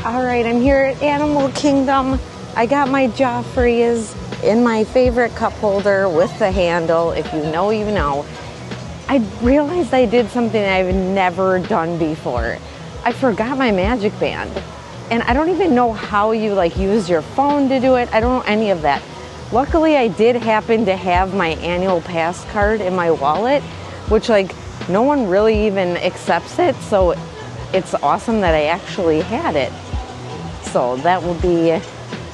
All right, I'm here at Animal Kingdom. I got my Joffreys in my favorite cup holder with the handle. If you know, you know. I realized I did something I've never done before. I forgot my magic band. And I don't even know how you use your phone to do it. I don't know any of that. Luckily, I did happen to have my annual pass card in my wallet, which no one really even accepts it. So it's awesome that I actually had it. So that will be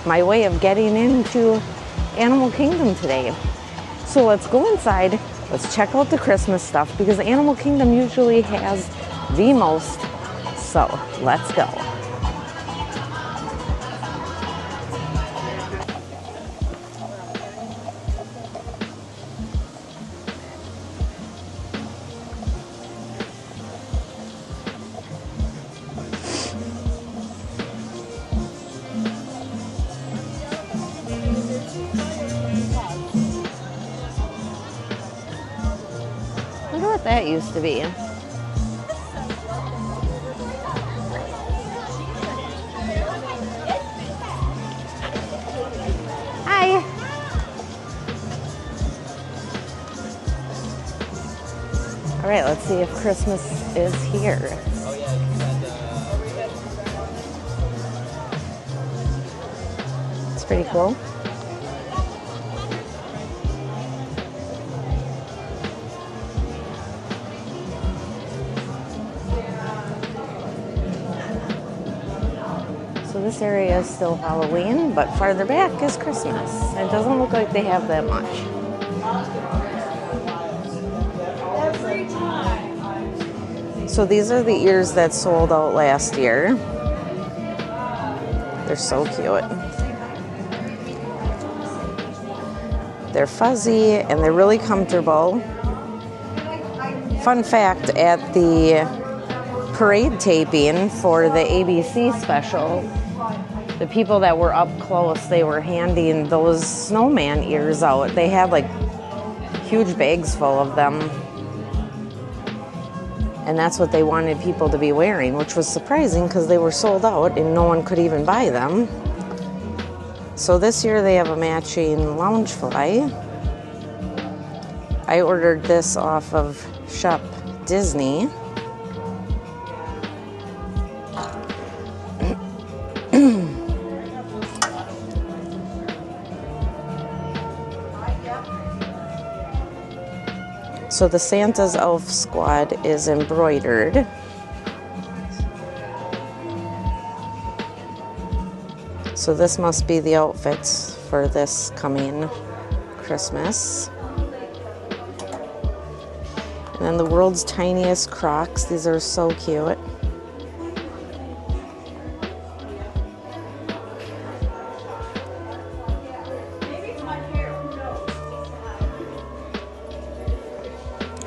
my way of getting into Animal Kingdom today. So let's go inside. Let's check out the Christmas stuff because Animal Kingdom usually has the most. So let's go. Look at what that used to be. Hi. All right, let's see if Christmas is here. It's pretty cool. So this area is still Halloween, but farther back is Christmas. It doesn't look like they have that much. So these are the ears that sold out last year. They're so cute. They're fuzzy and they're really comfortable. Fun fact, at the parade taping for the ABC special, the people that were up close, they were handing those snowman ears out. They had huge bags full of them. And that's what they wanted people to be wearing, which was surprising because they were sold out and no one could even buy them. So this year they have a matching Loungefly. I ordered this off of Shop Disney. So the Santa's Elf Squad is embroidered. So this must be the outfits for this coming Christmas. And then the world's tiniest Crocs. These are so cute.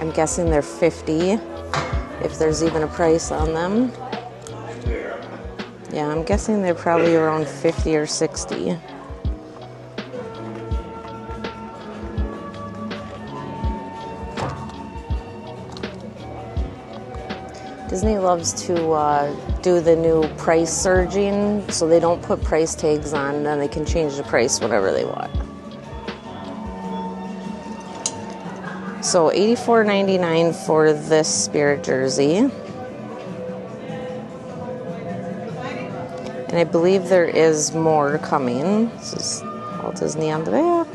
I'm guessing they're $50, if there's even a price on them. Yeah, I'm guessing they're probably around $50 or $60. Disney loves to do the new price surging, so they don't put price tags on, and then they can change the price whenever they want. So $84.99 for this Spirit jersey. And I believe there is more coming. This is Walt Disney on the back.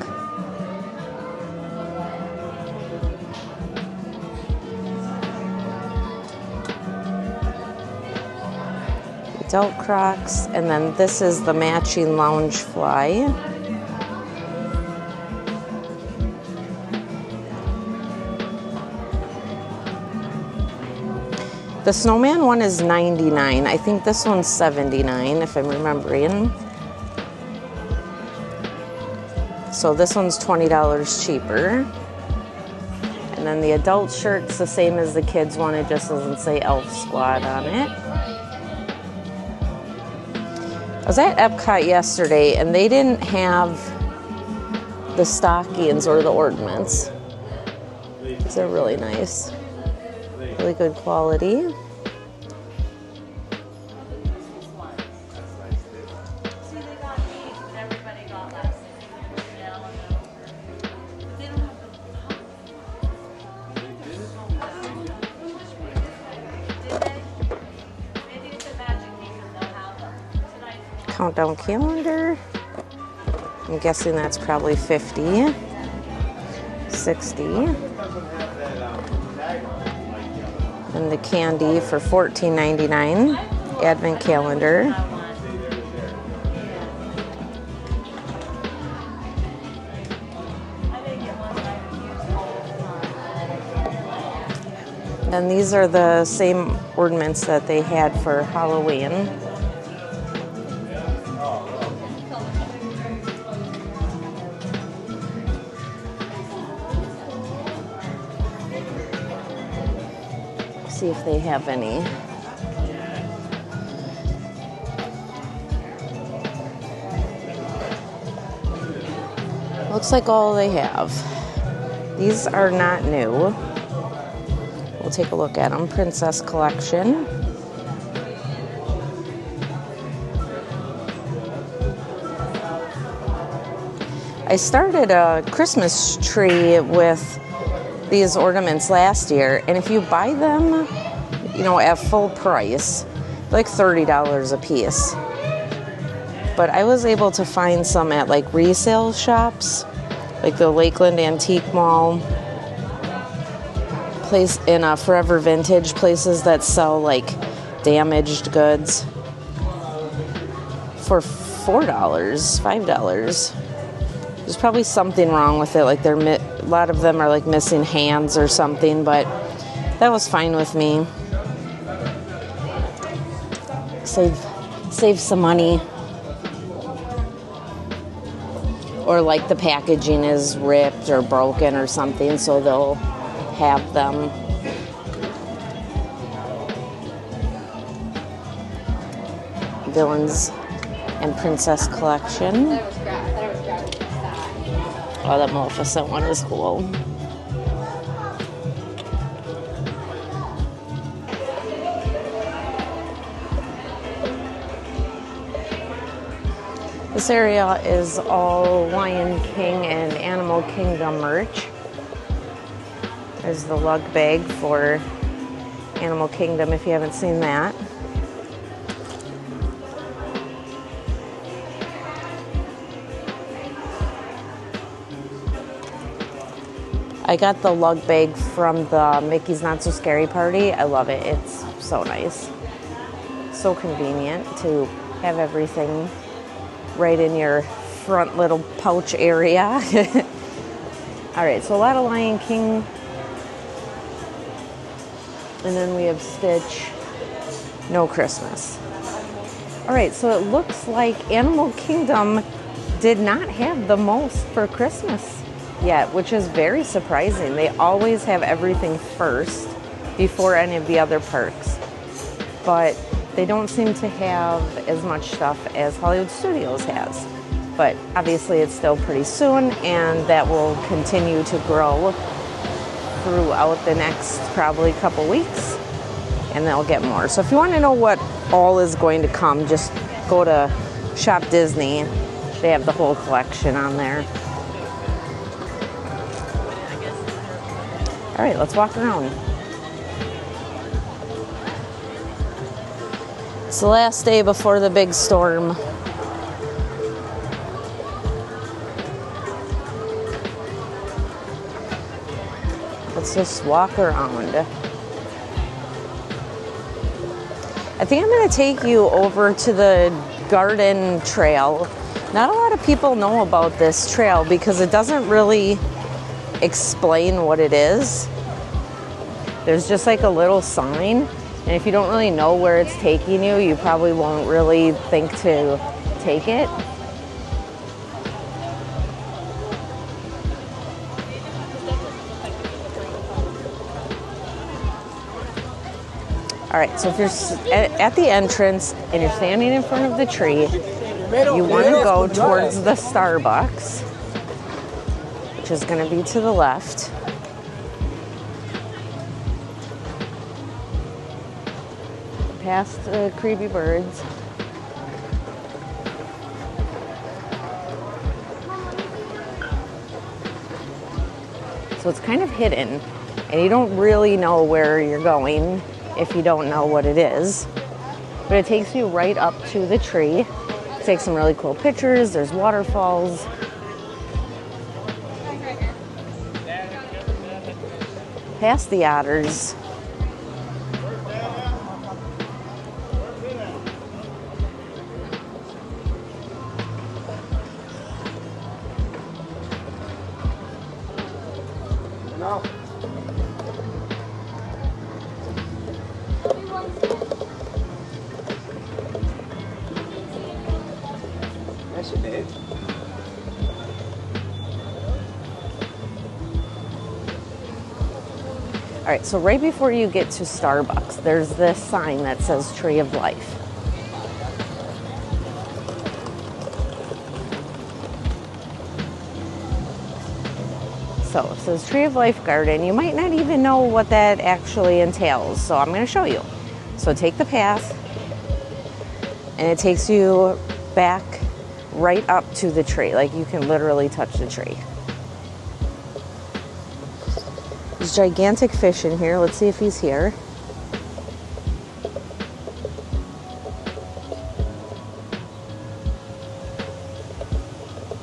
Adult Crocs. And then this is the matching Loungefly. The snowman one is $99. I think this one's $79, if I'm remembering. So this one's $20 cheaper. And then the adult shirt's the same as the kids one. It just doesn't say Elf Squad on it. I was at Epcot yesterday, and they didn't have the stockings or the ornaments. These are really nice. Really good quality. countdown calendar. I'm guessing that's probably 50, 60. And the candy for $14.99. Advent calendar. And these are the same ornaments that they had for Halloween. See if they have any. Looks like all they have. These are not new. We'll take a look at them. Princess collection. I started a Christmas tree with these ornaments last year, and if you buy them, you know, at full price, like $30 a piece. But I was able to find some at like resale shops, like the Lakeland Antique Mall, place in Forever Vintage, places that sell like damaged goods for $4, $5. There's probably something wrong with it, like a lot of them are like missing hands or something, but that was fine with me. Save some money. Or like the packaging is ripped or broken or something, so they'll have them. Villains and Princess collection. Oh, that Maleficent one is cool. This area is all Lion King and Animal Kingdom merch. There's the lug bag for Animal Kingdom if you haven't seen that. I got the lug bag from the Mickey's Not So Scary party. I love it. It's so nice. So convenient to have everything right in your front little pouch area. All right, so a lot of Lion King. And then we have Stitch, no Christmas. All right, so it looks like Animal Kingdom did not have the most for Christmas yet, which is very surprising. They always have everything first before any of the other parks. But they don't seem to have as much stuff as Hollywood Studios has. But obviously it's still pretty soon, and that will continue to grow throughout the next probably couple weeks, and they'll get more. So if you want to know what all is going to come, just go to Shop Disney. They have the whole collection on there. All right, let's walk around. It's the last day before the big storm. Let's just walk around. I think I'm going to take you over to the garden trail. Not a lot of people know about this trail because it doesn't really explain what it is. There's just like a little sign, and if you don't really know where it's taking you, you probably won't really think to take it. All right, so if you're at the entrance and you're standing in front of the tree, you want to go towards the Starbucks, which is going to be to the left. Past Creepy Birds. So it's kind of hidden, and you don't really know where you're going if you don't know what it is. But it takes you right up to the tree. It's take some really cool pictures. There's waterfalls. Past the otters. No. Yes, it did. All right, so right before you get to Starbucks, there's this sign that says Tree of Life. So it says Tree of Life Garden. You might not even know what that actually entails, so I'm going to show you. So take the path, and it takes you back right up to the tree. Like, you can literally touch the tree. There's gigantic fish in here. Let's see if he's here.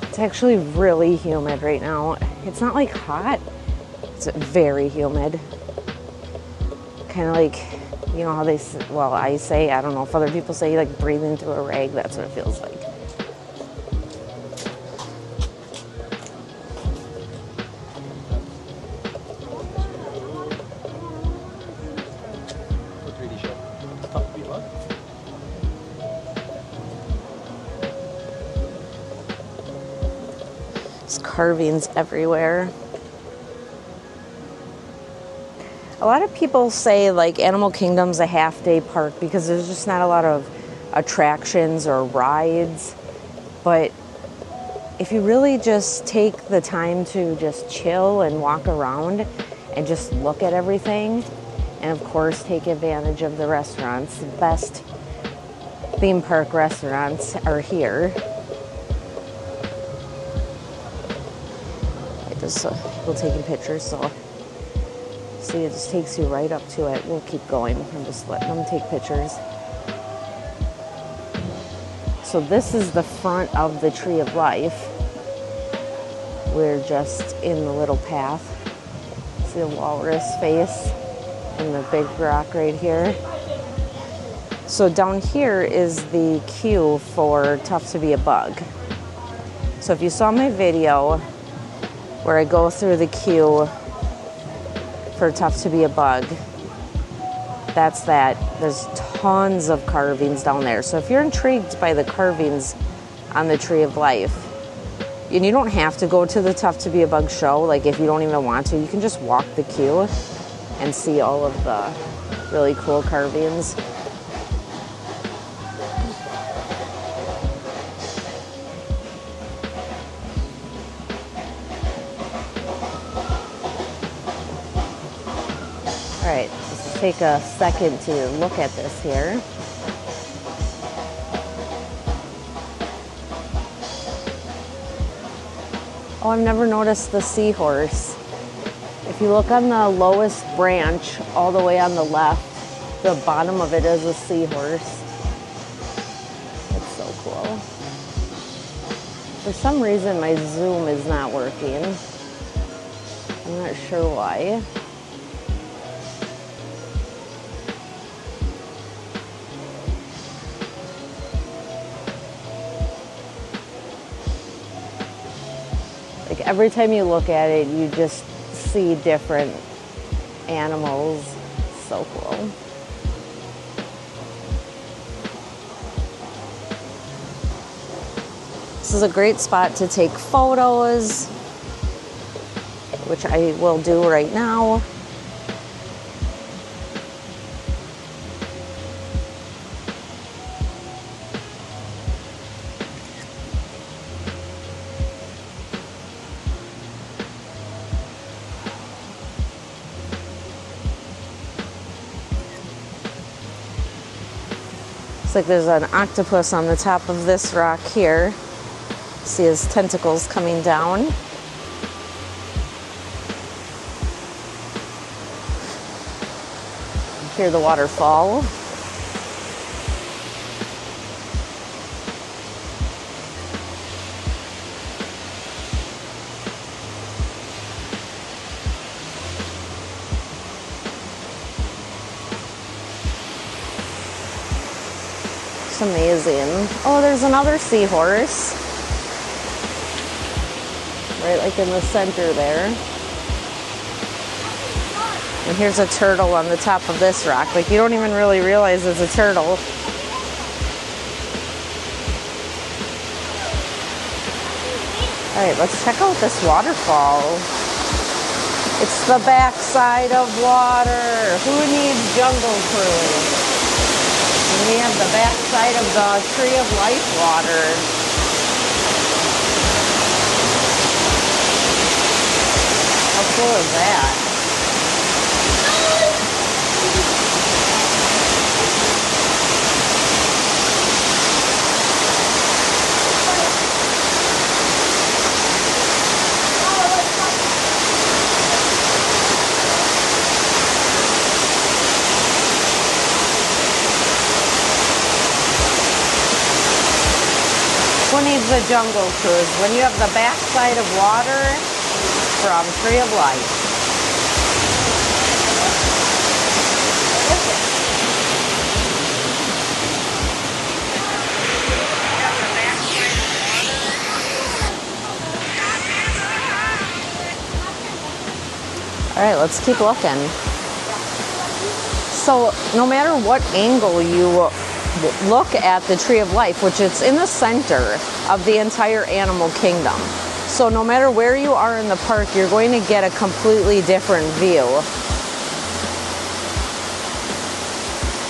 It's actually really humid right now. It's not like hot, it's very humid. Kind of like, you know how they, well, I say, I don't know if other people say, like breathing through a rag. That's what it feels like. There's carvings everywhere. A lot of people say like Animal Kingdom's a half-day park because there's just not a lot of attractions or rides. But if you really just take the time to just chill and walk around and just look at everything, and of course take advantage of the restaurants, the best theme park restaurants are here. People taking pictures, so see, it just takes you right up to it. We'll keep going. I'm just letting them take pictures. So this is the front of the Tree of Life. We're just in the little path. See the walrus face and the big rock right here. So down here is the queue for Tough to Be a Bug. So if you saw my video where I go through the queue for Tough to Be a Bug, that's that. There's tons of carvings down there. So if you're intrigued by the carvings on the Tree of Life, and you don't have to go to the Tough to Be a Bug show, like if you don't even want to, you can just walk the queue and see all of the really cool carvings. All right, let's take a second to look at this here. Oh, I've never noticed the seahorse. If you look on the lowest branch, all the way on the left, the bottom of it is a seahorse. It's so cool. For some reason, my zoom is not working. I'm not sure why. Like every time you look at it, you just see different animals. So cool. This is a great spot to take photos, which I will do right now. Like there's an octopus on the top of this rock here. See his tentacles coming down. Hear the waterfall. looks amazing. Oh, there's another seahorse. Right like in the center there. And here's a turtle on the top of this rock. Like you don't even really realize it's a turtle. All right, let's check out this waterfall. It's the backside of water. Who needs jungle cruise? And we have the backside of the Tree of Life water. How cool is that? Who needs a jungle cruise when you have the backside of water from Tree of Life? All right, let's keep looking. So no matter what angle you look at the Tree of Life, which it's in the center of the entire animal kingdom. So no matter where you are in the park, you're going to get a completely different view.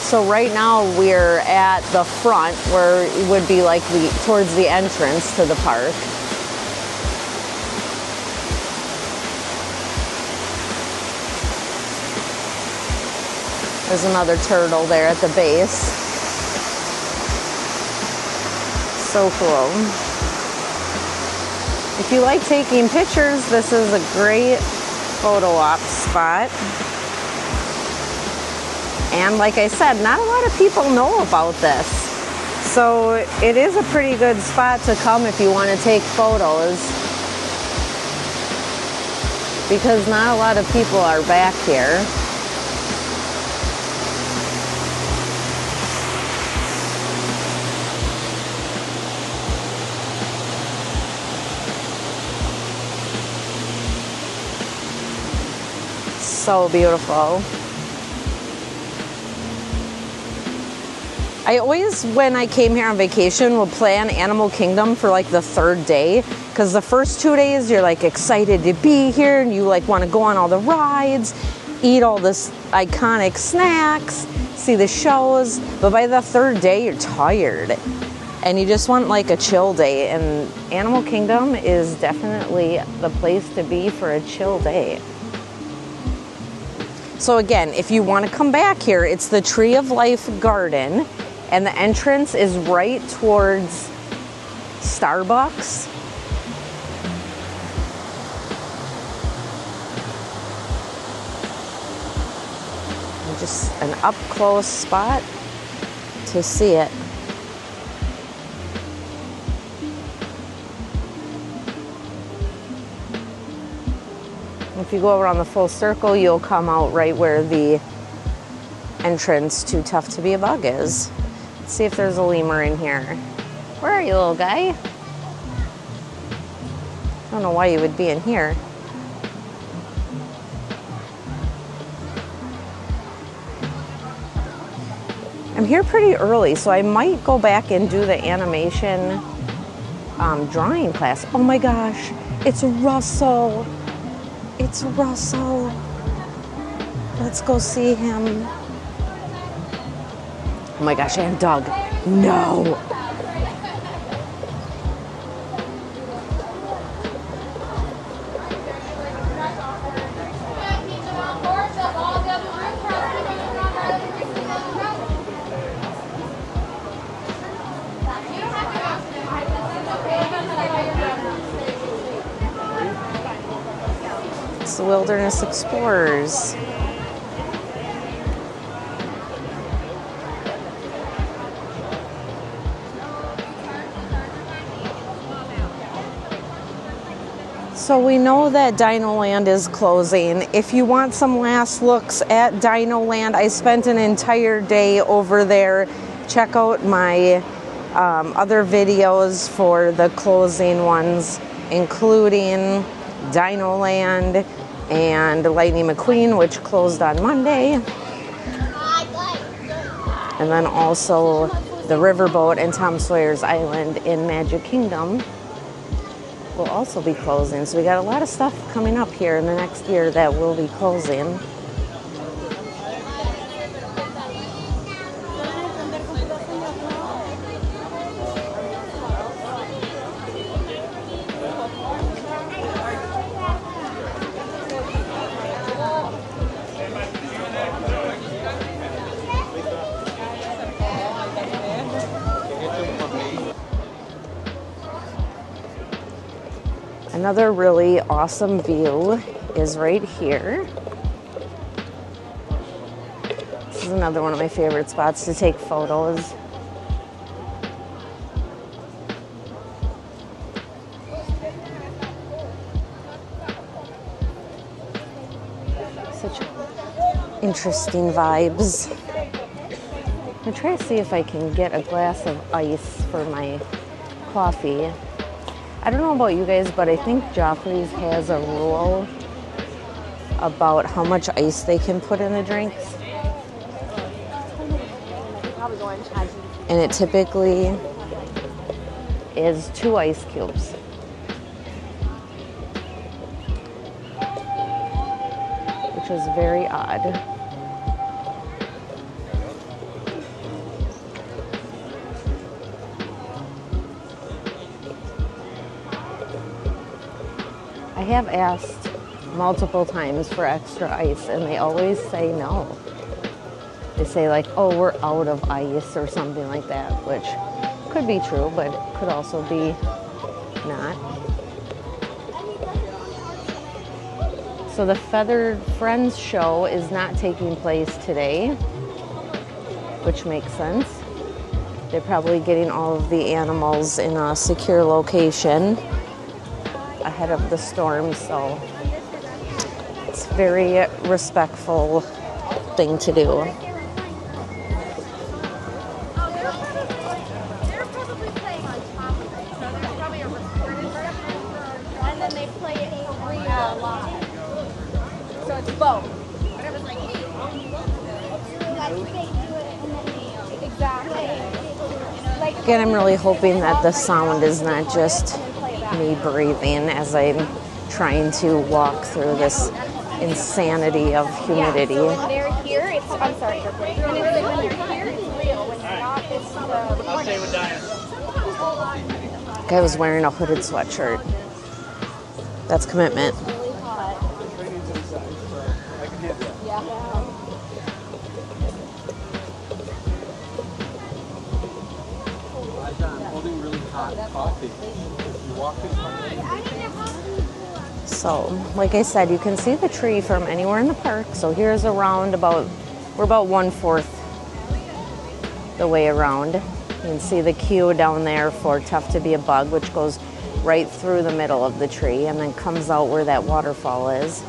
So right now we're at the front where it would be like towards the entrance to the park. There's another turtle there at the base. So cool. If you like taking pictures, this is a great photo op spot. And like I said, not a lot of people know about this. So it is a pretty good spot to come if you want to take photos, because not a lot of people are back here. So beautiful. I always, when I came here on vacation, would plan Animal Kingdom for like the third day, because the first 2 days you're like excited to be here and you like want to go on all the rides, eat all this iconic snacks, see the shows, but by the third day you're tired and you just want like a chill day, and Animal Kingdom is definitely the place to be for a chill day. So again, if you want to come back here, it's the Tree of Life Garden, and the entrance is right towards Starbucks. And just an up-close spot to see it. If you go around the full circle, you'll come out right where the entrance to Tough to Be a Bug is. Let's see if there's a lemur in here. Where are you, little guy? I don't know why you would be in here. I'm here pretty early, so I might go back and do the animation drawing class. Oh my gosh, it's Russell. It's Russell. Let's go see him. Oh my gosh, and Doug. No. It's the Wilderness Explorers. So we know that Dino Land is closing. If you want some last looks at Dino Land, I spent an entire day over there check out my other videos for the closing ones, including Dino Land and Lightning McQueen, which closed on Monday. And then also the Riverboat and Tom Sawyer's Island in Magic Kingdom will also be closing. So we got a lot of stuff coming up here in the next year that will be closing. Another really awesome view is right here. This is another one of my favorite spots to take photos. Such interesting vibes. I'm gonna try to see if I can get a glass of ice for my coffee. I don't know about you guys, but I think Joffrey's has a rule about how much ice they can put in the drinks. And it typically is 2 ice cubes. Which is very odd. I have asked multiple times for extra ice and they always say no. They say like, oh, we're out of ice or something like that, which could be true, but it could also be not. So the Feathered Friends show is not taking place today, which makes sense. They're probably getting all of the animals in a secure location ahead of the storm, so it's a very respectful thing to do. They're probably playing on top of it, so there's probably a recorded version, and then they play it live. So it's both. Whatever's like, hey, exactly. Again, I'm really hoping that the sound is not just me breathing as I'm trying to walk through this insanity of humidity. Yeah, so when they're here, it's, I'm sorry, when they're here, it's real. When they're not, it's the recording. Guy was wearing a hooded sweatshirt. That's commitment. So, like I said, you can see the tree from anywhere in the park. So here's around we're about 1/4 the way around. You can see the queue down there for Tough to Be a Bug, which goes right through the middle of the tree and then comes out where that waterfall is.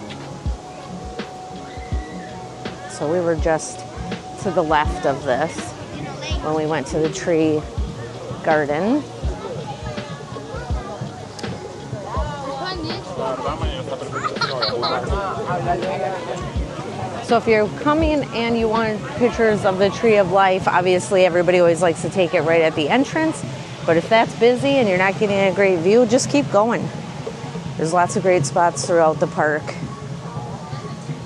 So we were just to the left of this when we went to the tree garden. So if you're coming and you want pictures of the Tree of Life, obviously everybody always likes to take it right at the entrance. But if that's busy and you're not getting a great view, just keep going. There's lots of great spots throughout the park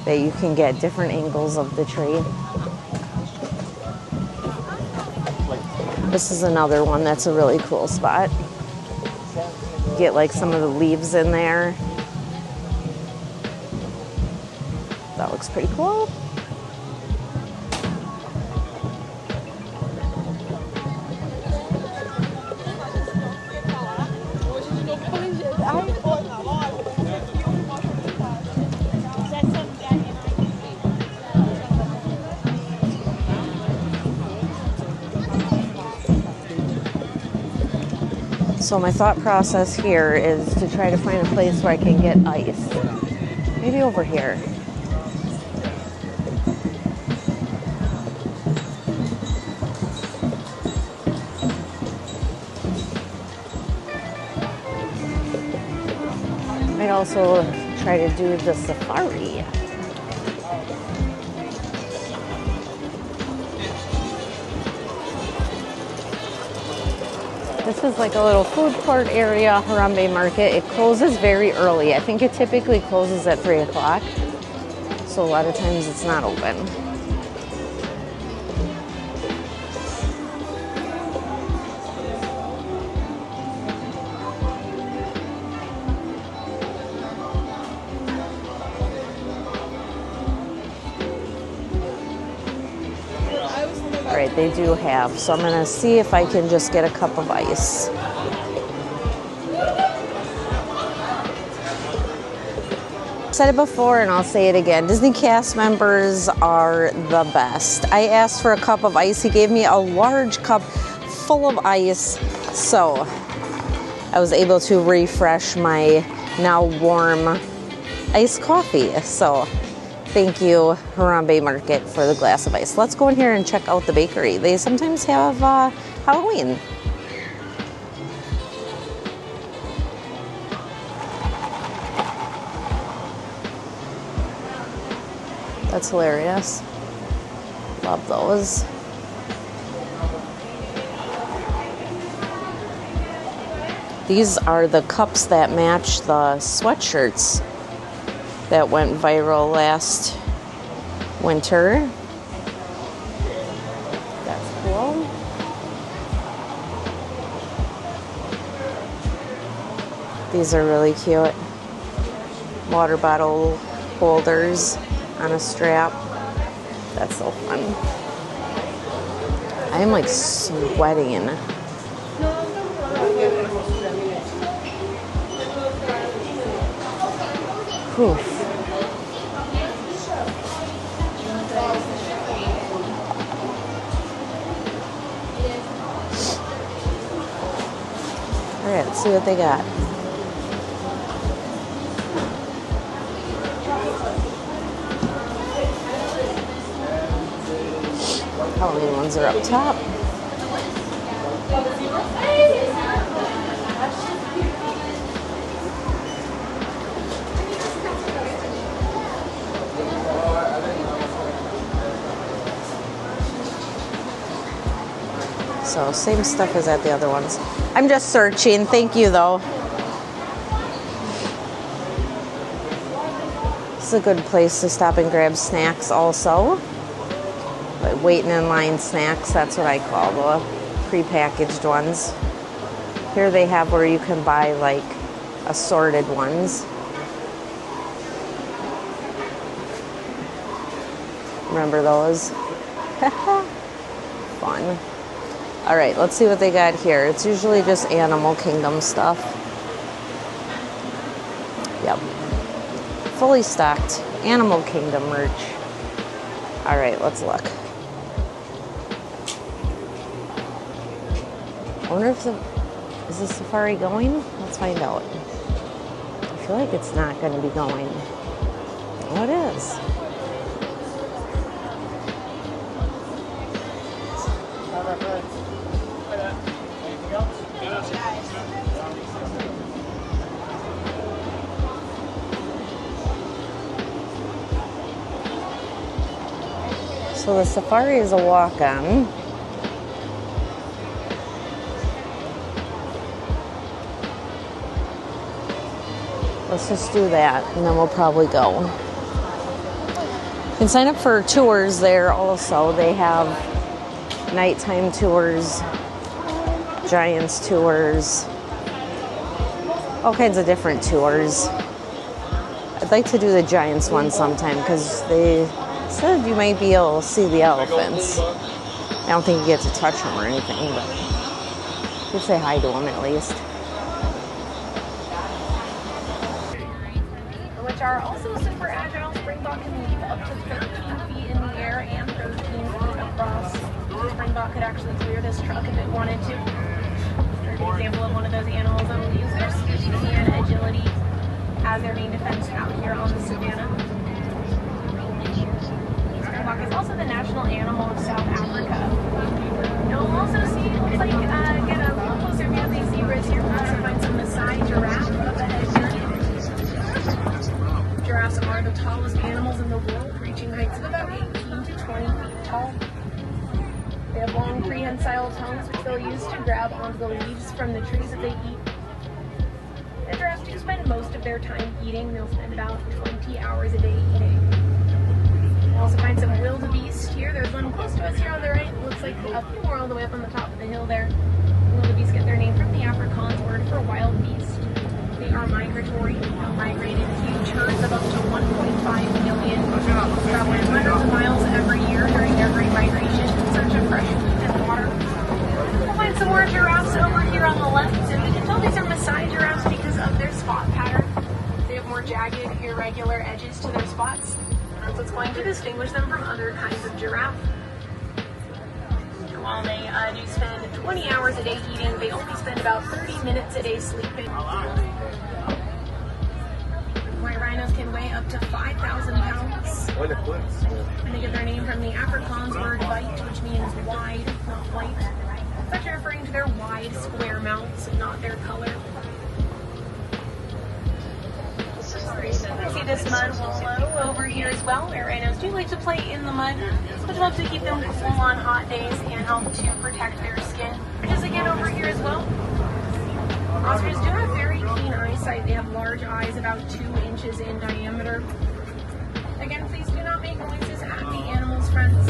that you can get different angles of the tree. This is another one that's a really cool spot. Get like some of the leaves in there. That looks pretty cool. So my thought process here is to try to find a place where I can get ice. Maybe over here. also try to do the safari. This is like a little food court area, Harambe Market. It closes very early. I think it typically closes at 3 o'clock. So a lot of times it's not open. All right, they do have, so I'm gonna see if I can just get a cup of ice. I've said it before and I'll say it again. Disney cast members are the best. I asked for a cup of ice. He gave me a large cup full of ice, so I was able to refresh my now warm iced coffee. So thank you, Harambe Market, for the glass of ice. Let's go in here and check out the bakery. They sometimes have Halloween. That's hilarious. Love those. These are the cups that match the sweatshirts that went viral last winter. That's cool. These are really cute. Water bottle holders on a strap. That's so fun. I am like sweating. Whew. All right, let's see what they got. Halloween ones are up top. So same stuff as at the other ones. I'm just searching. Thank you though. It's a good place to stop and grab snacks also. Like waiting in line snacks, that's what I call the prepackaged ones. Here they have where you can buy like assorted ones. Remember those? Fun. All right, let's see what they got here. It's usually just Animal Kingdom stuff. Yep. Fully stocked Animal Kingdom merch. All right, let's look. I wonder if is the safari going? Let's find out. I feel like it's not going to be going. Oh, it is. So the safari is a walk-on. Let's just do that, and then we'll probably go. You can sign up for tours there also. They have nighttime tours, Giants tours, all kinds of different tours. I'd like to do the Giants one sometime because they said you might be able to see the elephants. I don't think you get to touch them or anything, but you could say hi to them at least. Which are also super agile. Springbok can leap up to 13 feet in the air and 13 feet across. Springbok could actually clear this truck if it wanted to. There's an example of one of those animals that will use their speed and agility as their main defense out here on the savannah. Springbok is also the national animal of South Africa. You'll also see, looks like, get a little closer view of these zebras here. We'll also find some Maasai giraffe up ahead here. They have long prehensile tongues, which they'll use to grab onto the leaves from the trees that they eat. The giraffes do spend most of their time eating. They'll spend about 20 hours a day eating. We'll also find some wildebeest here. There's one close to us here on the right. It looks like a few more all the way up on the top of the hill there. Wildebeest get their name from the Afrikaans word for wild beast. They are migratory. They'll migrate in huge herds of up to 1.5 million, traveling hundreds of miles every year during their great migration in search of fresh food and water. We'll find some more giraffes over here on the left, and we can tell these are Maasai giraffes because of their spot pattern. They have more jagged, irregular edges to their spots. That's what's going to distinguish them from other kinds of giraffe. And while they do spend 20 hours a day eating, they only spend about 30 minutes a day sleeping. White rhinos can weigh up to 5,000 pounds. And they get their name from the Afrikaans word bite, which means wide, not white. It's actually referring to their wide, square mouths, not their color. You see this mud wallow over here as well, where rhinos do like to play in the mud, which helps to keep them cool on hot days and help to protect their skin. Just again over here as well. Ostriches do have very keen eyesight. They have large eyes, about 2 inches in diameter. Again, please do not make noises at the animals, friends.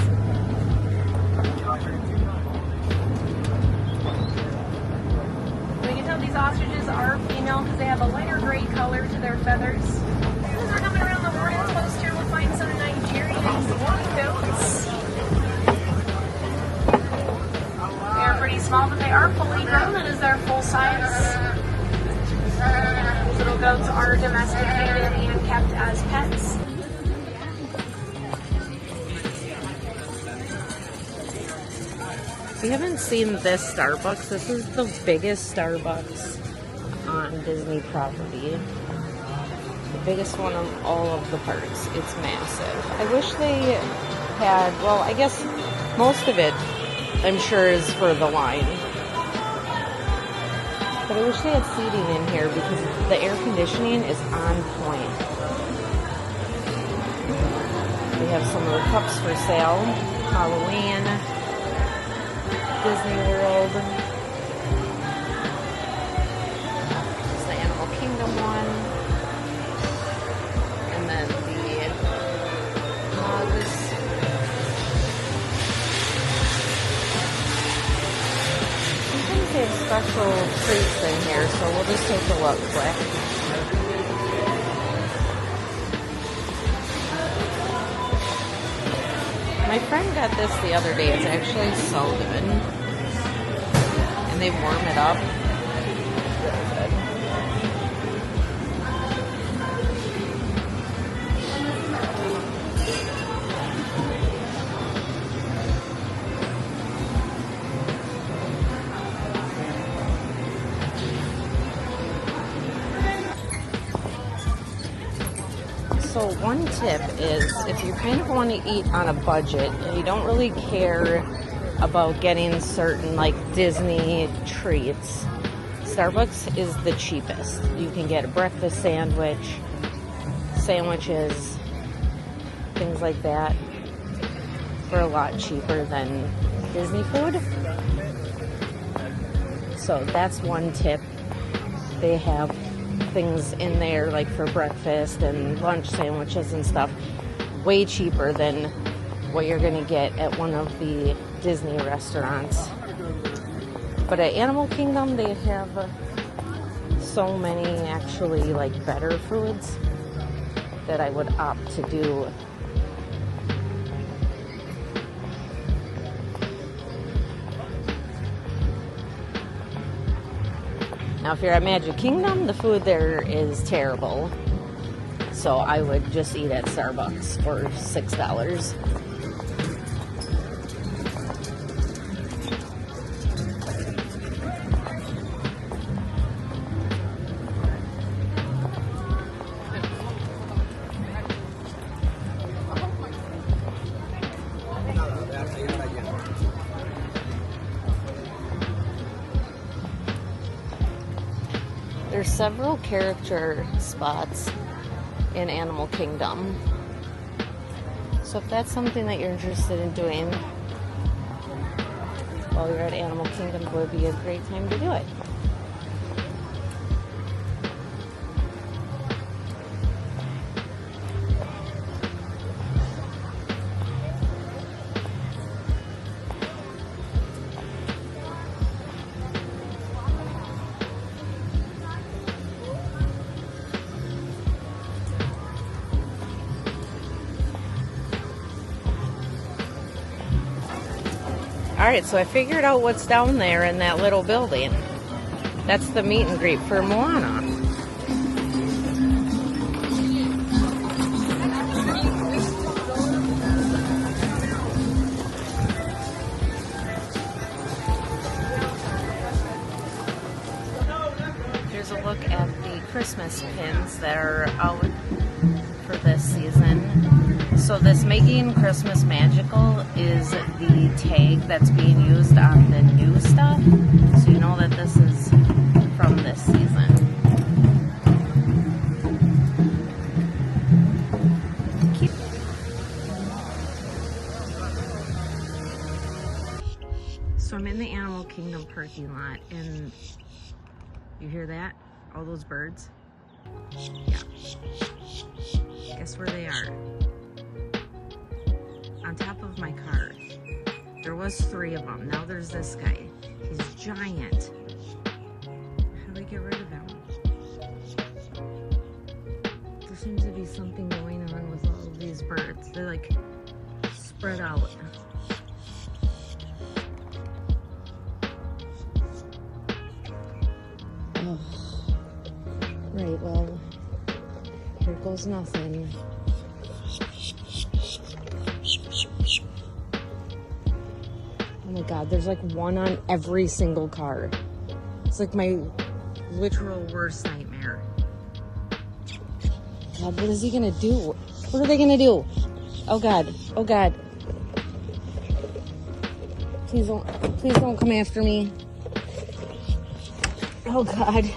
We can tell these ostriches are female because they have a lighter gray color to their feathers. As we're coming around the warden's post here, we'll find some Nigerian goats. They are pretty small, but they are fully grown. That is their full size. These little goats are domesticated and kept as pets. If you haven't seen this Starbucks, this is the biggest Starbucks on Disney property. The biggest one of all of the parks. It's massive. I wish they had, well, I guess most of it, I'm sure, is for the line. But I wish they had seating in here because the air conditioning is on point. We have some of the cups for sale. Halloween, Disney World. It's the Animal Kingdom one. And then the mugs. Sometimes they have special treats in here, so we'll just take a look quick. My friend got this the other day. It's actually so good. And they warm it up. Really good. So one tip is if you kind of want to eat on a budget and you don't really care about getting certain like Disney treats, Starbucks is the cheapest. You can get a breakfast sandwich, sandwiches, things like that for a lot cheaper than Disney food. So that's one tip. They have things in there like for breakfast and lunch sandwiches and stuff way cheaper than what you're going to get at one of the Disney restaurants. But at Animal Kingdom they have so many actually like better foods that I would opt to do. Now, if you're at Magic Kingdom, the food there is terrible. So I would just eat at Starbucks for $6. There's several character spots in Animal Kingdom. So if that's something that you're interested in doing, while you're at Animal Kingdom would be a great time to do it. Alright, so I figured out what's down there in that little building. That's the meet and greet for Moana. Here's a look at the Christmas pins that are out for this season. So this Making Christmas Magical is the tag that's being used on the new stuff. So you know that this is from this season. So I'm in the Animal Kingdom parking lot, and you hear that? All those birds? Yeah. Guess where they are? On top of my car. There was 3 of them. Now there's this guy. He's giant. How do I get rid of him? There seems to be something going on with all of these birds. They're like spread out. Oh. Right, well, here goes nothing. Oh my god, there's like one on every single car. It's like my literal worst nightmare. God, what is he gonna do? What are they gonna do? Oh god, oh god. Please don't come after me. Oh god.